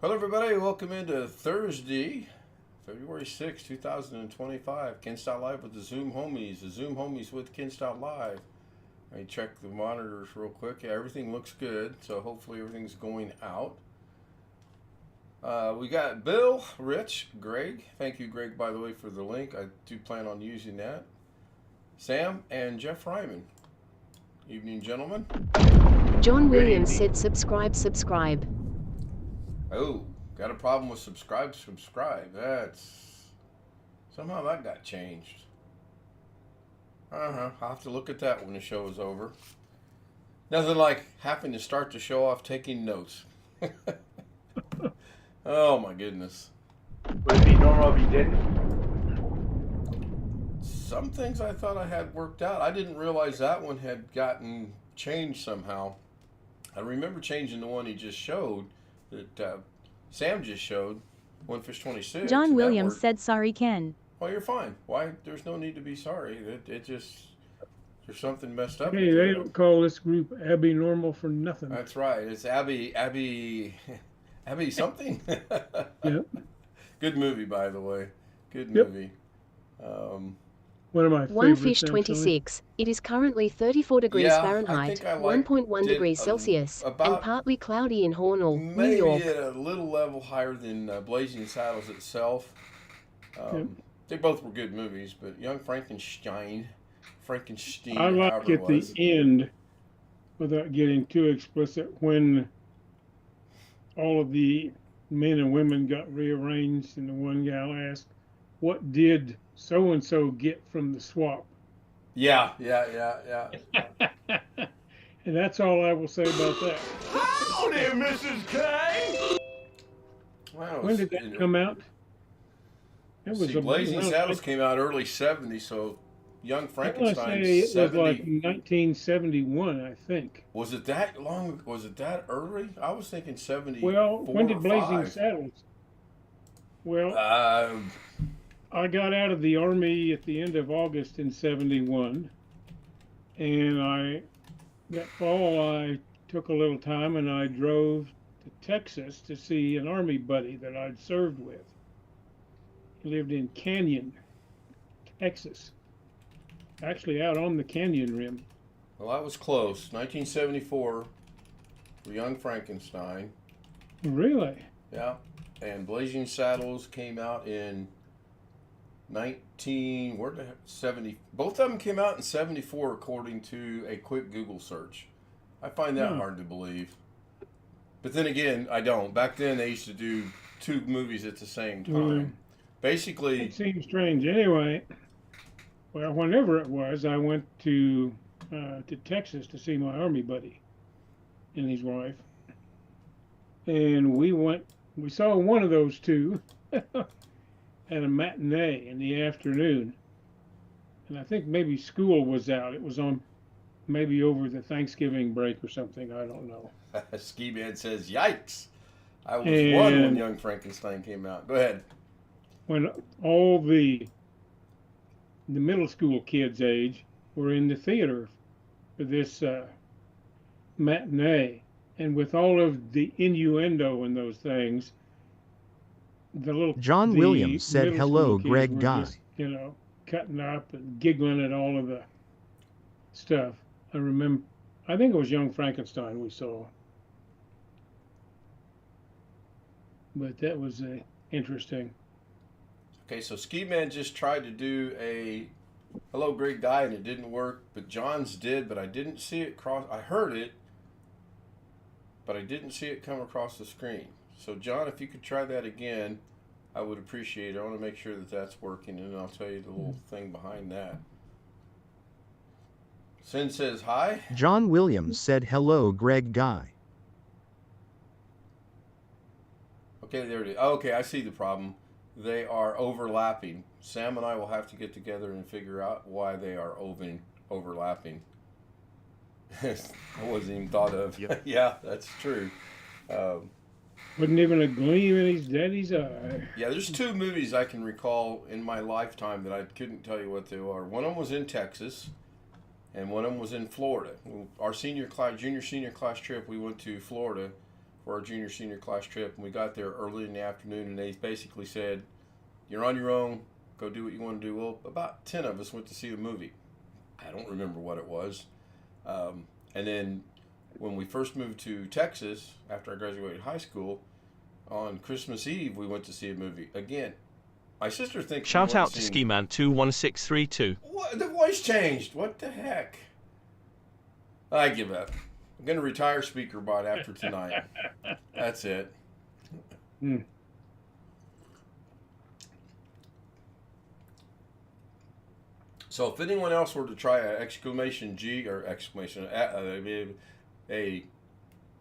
Hello, everybody. Welcome into Thursday, February 6, 2025. Ken Stout Live with the Zoom Homies. The Zoom Homies with Ken Stout Live. I check the monitors real quick. Yeah, everything looks good, so hopefully everything's going out. We got Bill, Rich, Greg. Thank you, Greg, by the way, for the link. I do plan on using that. Sam and Jeff Ryman. Evening, gentlemen. John Williams said subscribe. Oh, got a problem with subscribe. That's somehow that got changed. I'll have to look at that when the show is over. Nothing like having to start the show off taking notes. Oh my goodness. Would it be normal if you didn't? Some things I thought I had worked out. I didn't realize that one had gotten changed somehow. I remember changing the one he just showed, that Sam just showed, One Fish 26. John Williams said sorry, Ken. Oh, you're fine. Why? There's no need to be sorry. It just, there's something messed up. Hey, they don't call this group Abby Normal for nothing. That's right. It's Abby something. Yep. Good movie, by the way. Good movie. One of my One favorites. Fish 26. It is currently 34 degrees Fahrenheit, 1.1 degrees Celsius, and partly cloudy in Hornell, New York. Maybe at a little level higher than Blazing Saddles itself. They both were good movies, but Young Frankenstein, I like at the end, without getting too explicit, when all of the men and women got rearranged, and the one gal asked, "What did so and so get from the swap?" Yeah. And that's all I will say about that. Howdy, Mrs. K. Wow, When did that come out? It was Blazing Saddles came out early '70s, so Young Frankenstein. I say it was like 1971, I think. Was it that long? Was it that early? I was thinking 70. Well, when did Blazing Saddles? Well, I got out of the Army at the end of August in '71, and that fall I took a little time and I drove to Texas to see an Army buddy that I'd served with. He lived in Canyon, Texas, actually out on the Canyon Rim. Well, that was close. 1974 for Young Frankenstein. Really? Yeah, and Blazing Saddles came out in 70. Both of them came out in '74, according to a quick Google search. I find that hard to believe. But then again, I don't. Back then, they used to do two movies at the same time. Basically, it seems strange. Anyway, well, whenever it was, I went to Texas to see my Army buddy and his wife, and we saw one of those two at a matinee in the afternoon, and I think maybe school was out. It was on maybe over the Thanksgiving break or something. I don't know. Ski Man says, "Yikes!" I was one when Young Frankenstein came out. Go ahead. When all the middle school kids' age were in the theater for this matinee, and with all of the innuendo and those things, John Williams said, "Hello, Greg Guy." Just, cutting up and giggling at all of the stuff. I think it was Young Frankenstein we saw, but that was interesting. Okay, so Ski Man just tried to do a "Hello, Greg Guy" and it didn't work, but John's did, but I didn't see it cross. I heard it, but I didn't see it come across the screen. So, John, if you could try that again, I would appreciate it. I want to make sure that that's working, and I'll tell you the little thing behind that. Sin says hi. John Williams said, "Hello, Greg Guy." Okay, there it is. Okay, I see the problem. They are overlapping. Sam and I will have to get together and figure out why they are overlapping. I wasn't even thought of. Yep. Yeah, that's true. Wasn't even a gleam in his daddy's eye. Yeah, there's two movies I can recall in my lifetime that I couldn't tell you what they are. One of them was in Texas, and one of them was in Florida. Our junior senior class trip, we went to Florida for our junior senior class trip, and we got there early in the afternoon, and they basically said, "You're on your own. Go do what you want to do." Well, about 10 of us went to see a movie. I don't remember what it was. And then when we first moved to Texas after I graduated high school, on Christmas Eve we went to see a movie again. My sister thinks. Shout out to Skiman21632. What? The voice changed. What the heck? I give up. I'm going to retire SpeakerBot after tonight. That's it. So if anyone else were to try a exclamation G or exclamation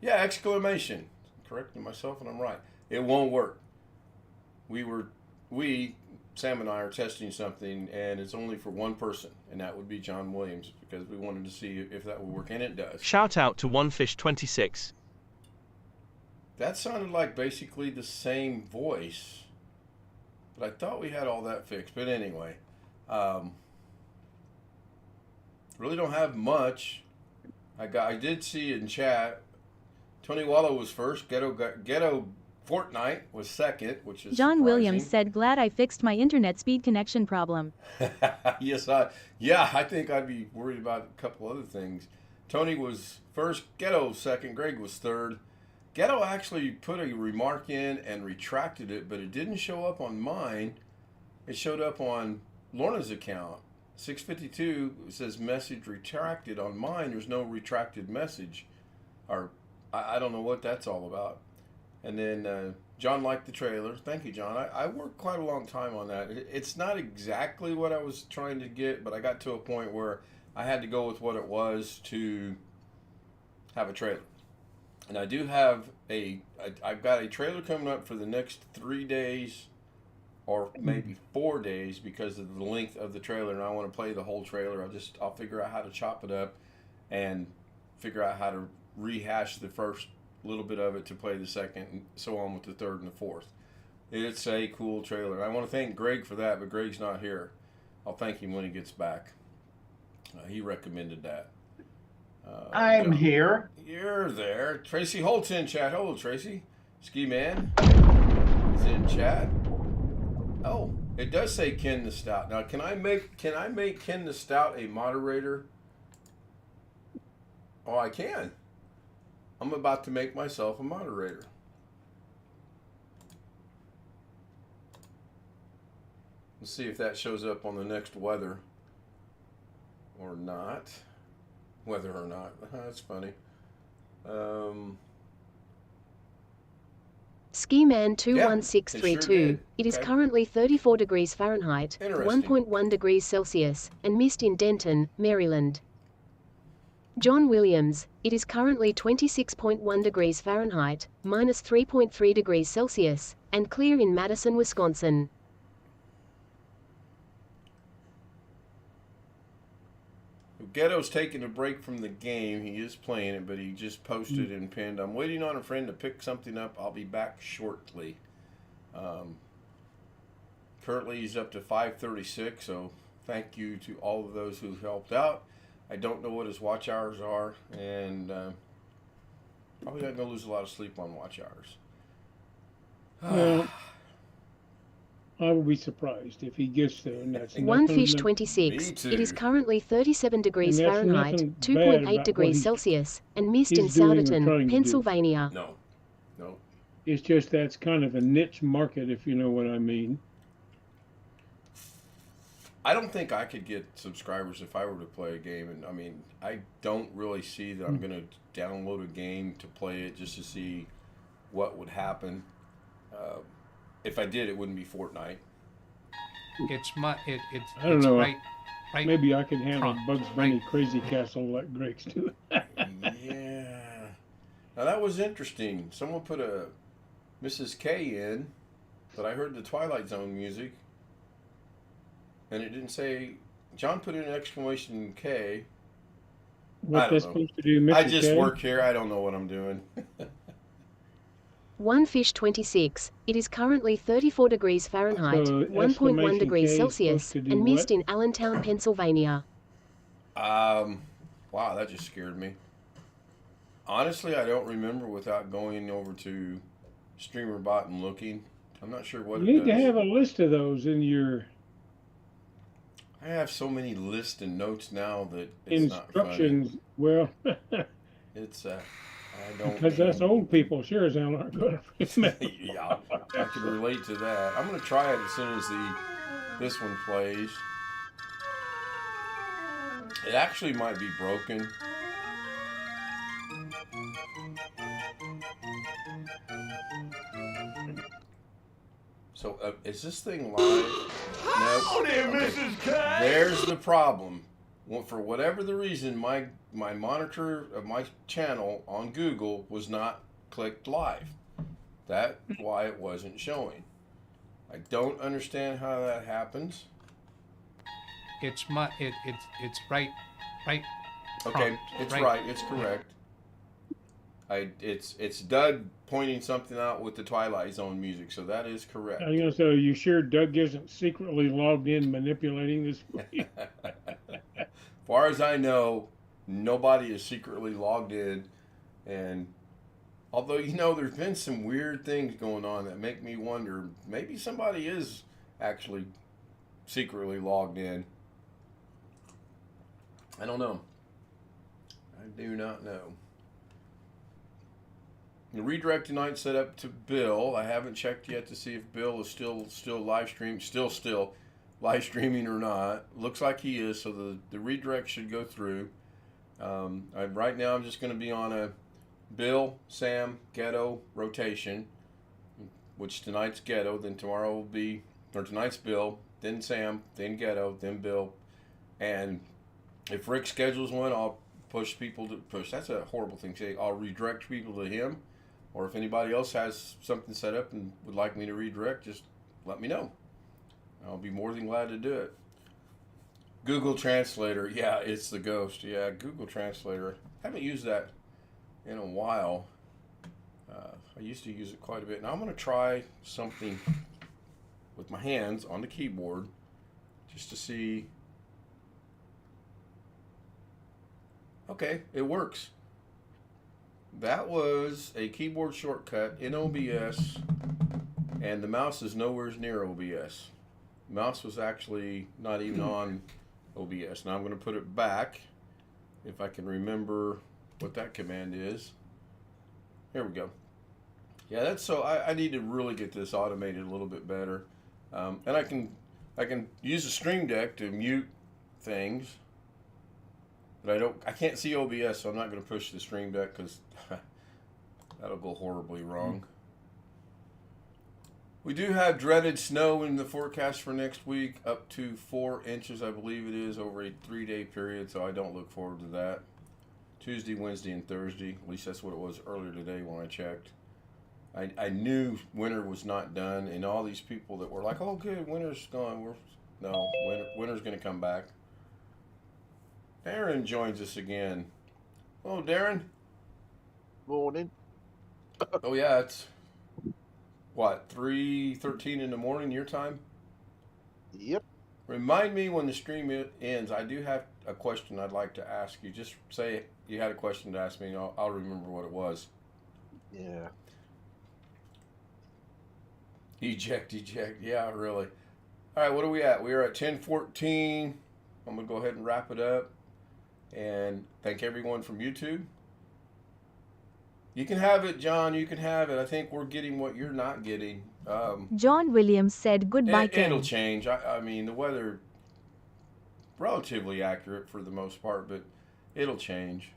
exclamation, correcting myself and I'm right, it won't work. Sam and I are testing something, and it's only for one person, and that would be John Williams, because we wanted to see if that would work, and it does. Shout out to OneFish26. That sounded like basically the same voice, but I thought we had all that fixed. But anyway, really don't have much. I did see in chat, Tony Wallow was first. Ghetto Fortnite was second, which is John surprising. Williams said, "Glad I fixed my internet speed connection problem." Yes, I think I'd be worried about a couple other things. Tony was first, Ghetto second, Greg was third. Ghetto actually put a remark in and retracted it, but it didn't show up on mine. It showed up on Lorna's account. 652 says message retracted. On mine, there's no retracted message. Or I don't know what that's all about. And then John liked the trailer. Thank you, John. I worked quite a long time on that. It's not exactly what I was trying to get, but I got to a point where I had to go with what it was to have a trailer. And I do have I've got a trailer coming up for the next 3 days or maybe 4 days because of the length of the trailer, and I want to play the whole trailer. I'll figure out how to chop it up and figure out how to rehash the first little bit of it to play the second, and so on with the third and the fourth. It's a cool trailer. I want to thank Greg for that, but Greg's not here. I'll thank him when he gets back. He recommended that. I'm here. You're there. Tracy Holt's in chat. Hello, Tracy. Ski Man is in chat. Oh, it does say Ken the Stout. Now, can I make Ken the Stout a moderator? Oh, I can. I'm about to make myself a moderator. Let's see if that shows up on the next weather or not. Whether or not. That's funny. Skiman21632. It is currently 34 degrees Fahrenheit, 1.1 degrees Celsius, and mist in Denton, Maryland. John Williams, it is currently 26.1 degrees Fahrenheit, minus 3.3 degrees Celsius, and clear in Madison, Wisconsin. Ghetto's taking a break from the game. He is playing it, but he just posted and pinned, "I'm waiting on a friend to pick something up. I'll be back shortly." Currently, he's up to 536, so thank you to all of those who helped out. I don't know what his watch hours are, and probably not going to lose a lot of sleep on watch hours. Well, I will be surprised if he gets there. And that's OneFish26. It is currently 37 degrees Fahrenheit, 2.8 degrees Celsius, and mist in Souderton, Pennsylvania. No. It's just that's kind of a niche market, if you know what I mean. I don't think I could get subscribers if I were to play a game. And I mean, I don't really see that I'm going to download a game to play it just to see what would happen. If I did, it wouldn't be Fortnite. I don't know. Right, maybe I could handle Bugs Bunny Crazy Castle like Greg's doing. Yeah. Now that was interesting. Someone put a Mrs. K in, but I heard the Twilight Zone music, and it didn't say. John put in an exclamation K. What's that supposed to do, Mrs. I just K? work here. I don't know what I'm doing. OneFish26. It is currently 34 degrees Fahrenheit, 1.1 degrees Celsius, and mist in Allentown, Pennsylvania. Wow, that just scared me. Honestly, I don't remember without going over to StreamerBot and looking. I'm not sure what You it need to does. have a list of those in your I have so many lists and notes now that it's not funny. instructions. Well, It's I don't. because us old people sure as hell aren't going to remember. Yeah, I can relate to that. I'm gonna try it as soon as this one plays. It actually might be broken. So is this thing live? Howdy, Okay. Mrs. K. There's the problem. Well, for whatever the reason, my monitor of my channel on Google was not clicked live. That's why it wasn't showing. I don't understand how that happens. It's right. Okay, prompt, it's right. It's correct. It's Doug pointing something out with the Twilight Zone music, so that is correct. I'm going to say, are you sure Doug isn't secretly logged in manipulating this? As far as I know, nobody is secretly logged in, and although there's been some weird things going on that make me wonder, maybe somebody is actually secretly logged in. I don't know. I do not know. The redirect tonight set up to Bill. I haven't checked yet to see if Bill is still live stream, still live streaming or not. Looks like he is, so the redirect should go through. Right now I'm just going to be on a Bill, Sam, Ghetto rotation, which tonight's Ghetto, then tomorrow will be, or tonight's Bill, then Sam, then Ghetto, then Bill, and if Rick schedules one, I'll push people to push. That's a horrible thing to say. I'll redirect people to him. Or if anybody else has something set up and would like me to redirect, just let me know. I'll be more than glad to do it. Google Translator. Yeah, it's the ghost. Yeah, Google Translator. I haven't used that in a while. I used to use it quite a bit. Now I'm going to try something with my hands on the keyboard just to see. Okay, it works. That was a keyboard shortcut in OBS, and the mouse is nowhere near OBS. The mouse was actually not even on OBS. Now I'm going to put it back, if I can remember what that command is. Here we go. Yeah, that's so. I need to really get this automated a little bit better, and I can use the Stream Deck to mute things. But I can't see OBS, so I'm not going to push the Stream Deck because that'll go horribly wrong. We do have dreaded snow in the forecast for next week, up to 4 inches, I believe it is, over a 3-day period, so I don't look forward to that. Tuesday, Wednesday, and Thursday. At least that's what it was earlier today when I checked. I knew winter was not done, and all these people that were like, oh, good, winter's gone. No, winter's going to come back. Darren joins us again. Hello, Darren. Morning. Oh, yeah, it's, what, 3:13 in the morning your time? Yep. Remind me when the stream ends. I do have a question I'd like to ask you. Just say you had a question to ask me, and I'll remember what it was. Yeah. Eject. Yeah, really. All right, what are we at? We are at 10:14. I'm going to go ahead and wrap it up. And thank everyone from YouTube. You can have it, John. You can have it. I think we're getting what you're not getting. John Williams said goodbye, Ken. It'll change. I mean, the weather, relatively accurate for the most part, but it'll change.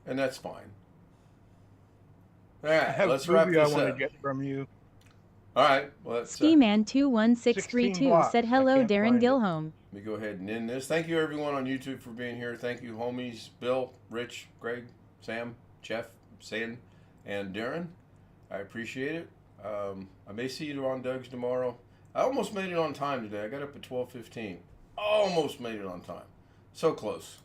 And that's fine. All right, let's wrap this I up. want to get from you. All right. Let's, Skiman21632 said hello, Darren Gilhome. Let me go ahead and end this. Thank you, everyone on YouTube, for being here. Thank you, homies, Bill, Rich, Greg, Sam, Jeff, San, and Darren. I appreciate it. I may see you on Doug's tomorrow. I almost made it on time today. I got up at 12:15. Almost made it on time. So close.